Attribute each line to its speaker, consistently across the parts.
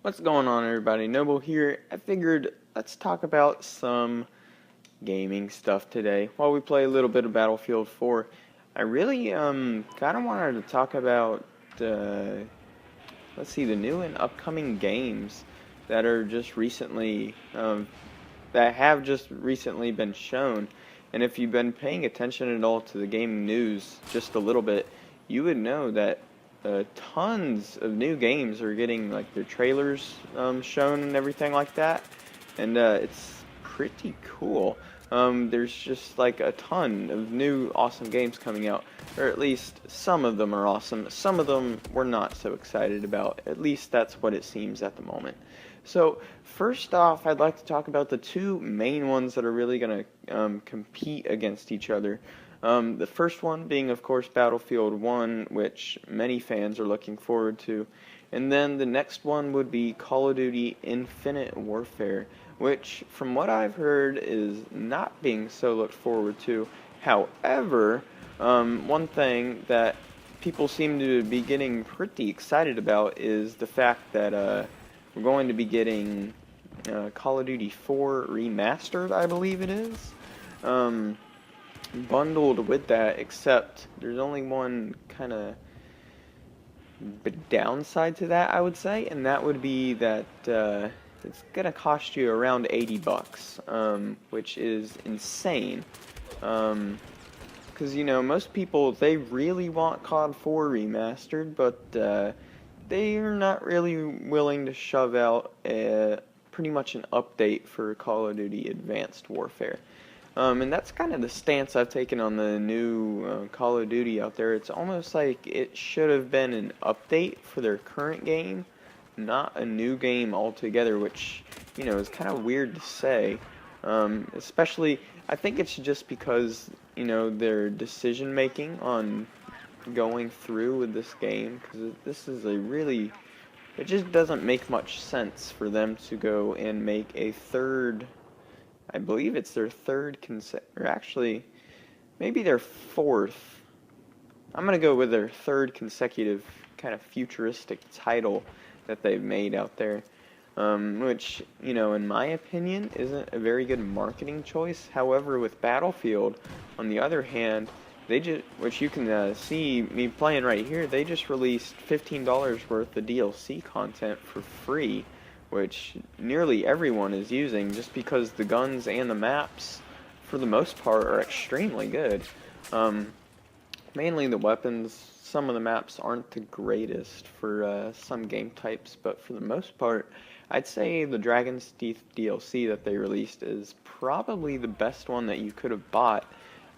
Speaker 1: What's going on, everybody? Noble here. I figured let's talk about some gaming stuff today while we play a little bit of Battlefield 4. I really kind of wanted to talk about let's see, the new and upcoming games that are just recently that have just recently been shown. And if you've been paying attention at all to the gaming news just a little bit, you would know that tons of new games are getting like their trailers shown and everything like that, and it's pretty cool. There's just like a ton of new awesome games coming out, or at least some of them are awesome. Some of them we're not so excited about. At least that's what it seems at the moment. So first off, I'd like to talk about the two main ones that are really going to compete against each other. The first one being, of course, Battlefield 1, which many fans are looking forward to. And then the next one would be Call of Duty Infinite Warfare, which, from what I've heard, is not being so looked forward to. However, one thing that people seem to be getting pretty excited about is the fact that we're going to be getting Call of Duty 4 Remastered, I believe it is. Bundled with that, except there's only one kind of downside to that, I would say, and that would be that it's gonna cost you around $80, which is insane. Because you know, most people, they really want COD 4 remastered, but they are not really willing to shove out pretty much an update for Call of Duty Advanced Warfare. And that's kind of the stance I've taken on the new Call of Duty out there. It's almost like it should have been an update for their current game, not a new game altogether, which, you know, is kind of weird to say. Especially, I think it's just because, you know, their decision making on going through with this game, because this is a really, it just doesn't make much sense for them to go and make a third, I believe it's their third or actually, maybe their fourth. I'm going to go with their third consecutive kind of futuristic title that they've made out there. Which, you know, in my opinion, isn't a very good marketing choice. However, with Battlefield, on the other hand, which you can see me playing right here, they just released $15 worth of DLC content for free, which nearly everyone is using just because the guns and the maps, for the most part, are extremely good. Mainly the weapons. Some of the maps aren't the greatest for some game types, but for the most part, I'd say the Dragon's Teeth DLC that they released is probably the best one that you could have bought.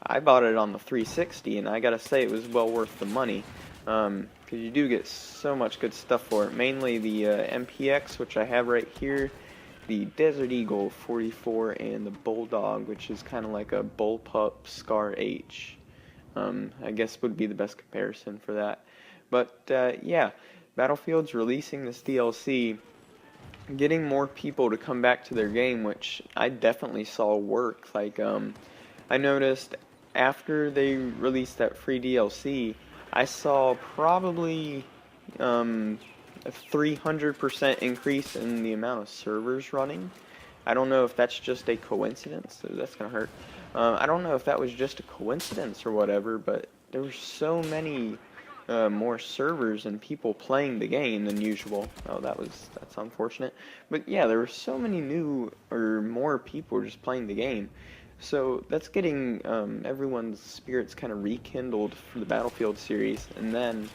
Speaker 1: I bought it on the 360, and I gotta say it was well worth the money. Because you do get so much good stuff for it. Mainly the MPX, which I have right here, the Desert Eagle 44, and the Bulldog, which is kind of like a Bullpup Scar H. I guess would be the best comparison for that. But yeah, Battlefield's releasing this DLC, getting more people to come back to their game, which I definitely saw work. Like, I noticed after they released that free DLC, I saw probably a 300% increase in the amount of servers running. I don't know if that's just a coincidence, so that's gonna hurt. I don't know if that was just a coincidence or whatever, but there were so many more servers and people playing the game than usual. Oh, that's unfortunate. But yeah, there were so many new or more people just playing the game. So that's getting everyone's spirits kind of rekindled for the Battlefield series. And then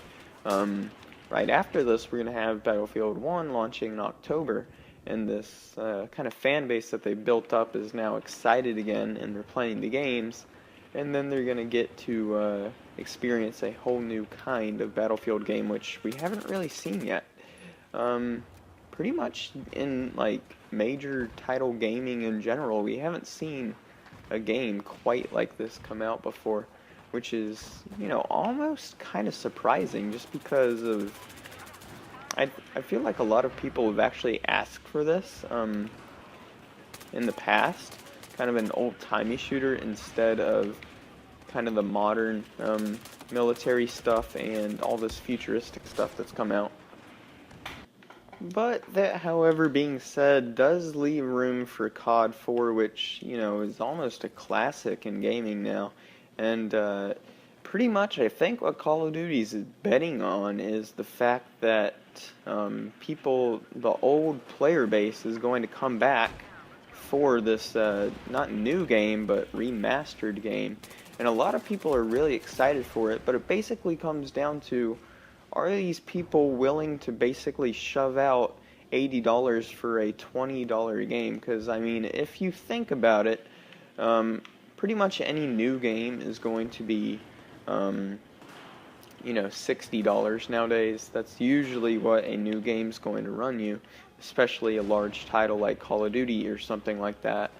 Speaker 1: right after this, we're going to have Battlefield 1 launching in October. And this kind of fan base that they built up is now excited again, and they're playing the games. And then they're going to get to experience a whole new kind of Battlefield game, which we haven't really seen yet. Pretty much in like major title gaming in general, we haven't seen a game quite like this come out before, which is, you know, almost kind of surprising, just because of I feel like a lot of people have actually asked for this in the past, kind of an old-timey shooter instead of kind of the modern military stuff and all this futuristic stuff that's come out. But that, however, being said, does leave room for COD 4, which, is almost a classic in gaming now. And pretty much, I think what Call of Duty is betting on is the fact that the old player base is going to come back for this, not new game, but remastered game. And a lot of people are really excited for it, but it basically comes down to, are these people willing to basically shove out $80 for a $20 game? Because, I mean, if you think about it, pretty much any new game is going to be, $60 nowadays. That's usually what a new game's going to run you, especially a large title like Call of Duty or something like that.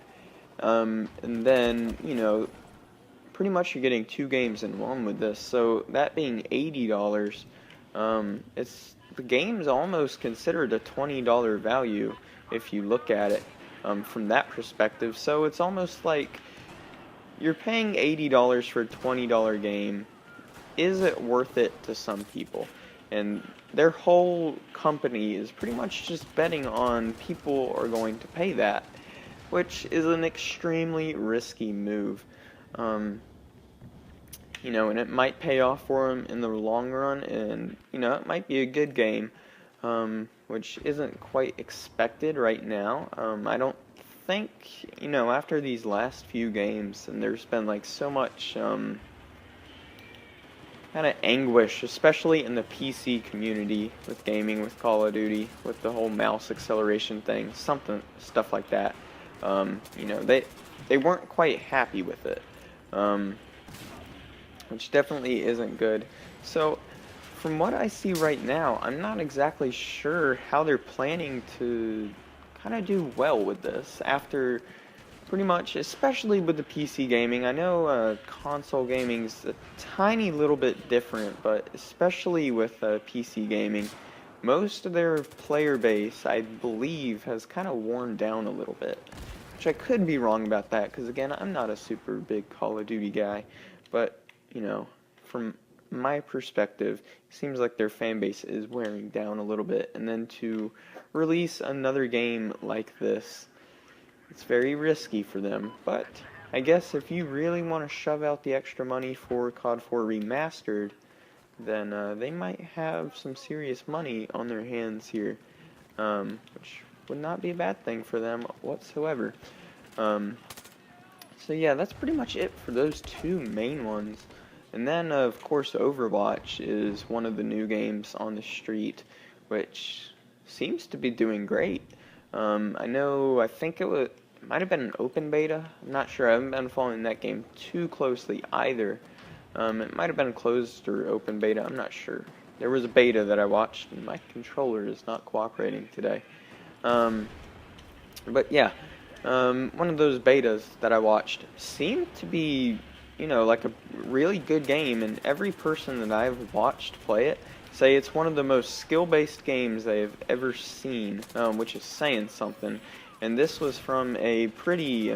Speaker 1: And then, pretty much you're getting two games in one with this. So that being $80, the game's almost considered a $20 value if you look at it from that perspective. So it's almost like you're paying $80 for a $20 game. Is it worth it to some people? And their whole company is pretty much just betting on people are going to pay that, which is an extremely risky move. And it might pay off for them in the long run, and, it might be a good game, which isn't quite expected right now. I don't think, after these last few games, and there's been, like, so much, kind of anguish, especially in the PC community with gaming, with Call of Duty, with the whole mouse acceleration thing, stuff like that. They weren't quite happy with it. Which definitely isn't good. So, from what I see right now, I'm not exactly sure how they're planning to kind of do well with this after pretty much, especially with the PC gaming. I know console gaming's a tiny little bit different, but especially with PC gaming, most of their player base, I believe, has kind of worn down a little bit. Which I could be wrong about that, because again, I'm not a super big Call of Duty guy, but from my perspective, it seems like their fan base is wearing down a little bit, and then to release another game like this, it's very risky for them. But I guess if you really want to shove out the extra money for COD 4 Remastered, then they might have some serious money on their hands here, which would not be a bad thing for them whatsoever. So yeah, that's pretty much it for those two main ones. And then, of course, Overwatch is one of the new games on the street, which seems to be doing great. I think it might have been an open beta. I'm not sure. I haven't been following that game too closely either. It might have been closed or open beta. I'm not sure. There was a beta that I watched, and my controller is not cooperating today. But yeah. One of those betas that I watched seemed to be, like a really good game, and every person that I've watched play it say it's one of the most skill-based games they've ever seen, which is saying something. And this was from a pretty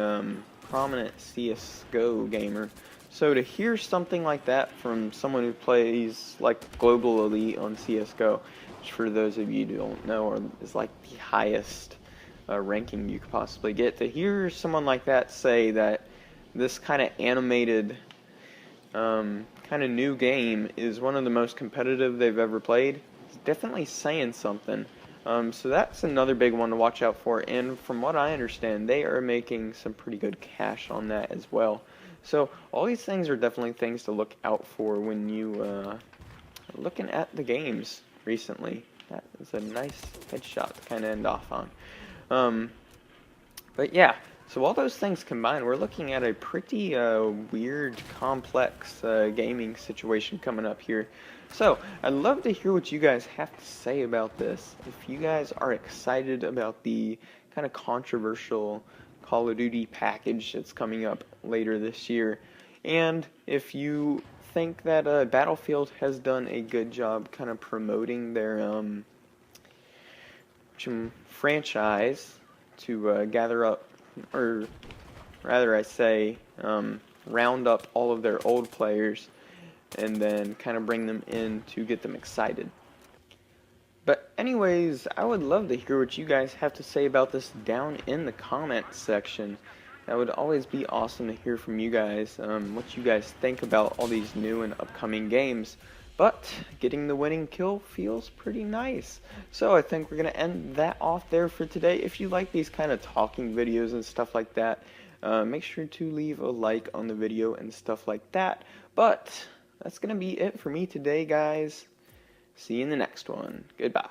Speaker 1: prominent CSGO gamer. So to hear something like that from someone who plays like Global Elite on CSGO, which for those of you who don't know is like the highest ranking you could possibly get, to hear someone like that say that this kind of animated kind of new game is one of the most competitive they've ever played, it's definitely saying something. So that's another big one to watch out for, and from what I understand, they are making some pretty good cash on that as well. So all these things are definitely things to look out for when you are looking at the games recently. That is a nice headshot to kind of end off on. But yeah, so all those things combined, we're looking at a pretty weird, complex gaming situation coming up here. So, I'd love to hear what you guys have to say about this. If you guys are excited about the kind of controversial Call of Duty package that's coming up later this year, and if you think that Battlefield has done a good job kind of promoting their franchise to gather up, or rather I say, round up all of their old players and then kind of bring them in to get them excited. But anyways, I would love to hear what you guys have to say about this down in the comments section. That would always be awesome to hear from you guys, what you guys think about all these new and upcoming games. But getting the winning kill feels pretty nice. So I think we're going to end that off there for today. If you like these kind of talking videos and stuff like that, make sure to leave a like on the video and stuff like that. But that's going to be it for me today, guys. See you in the next one. Goodbye.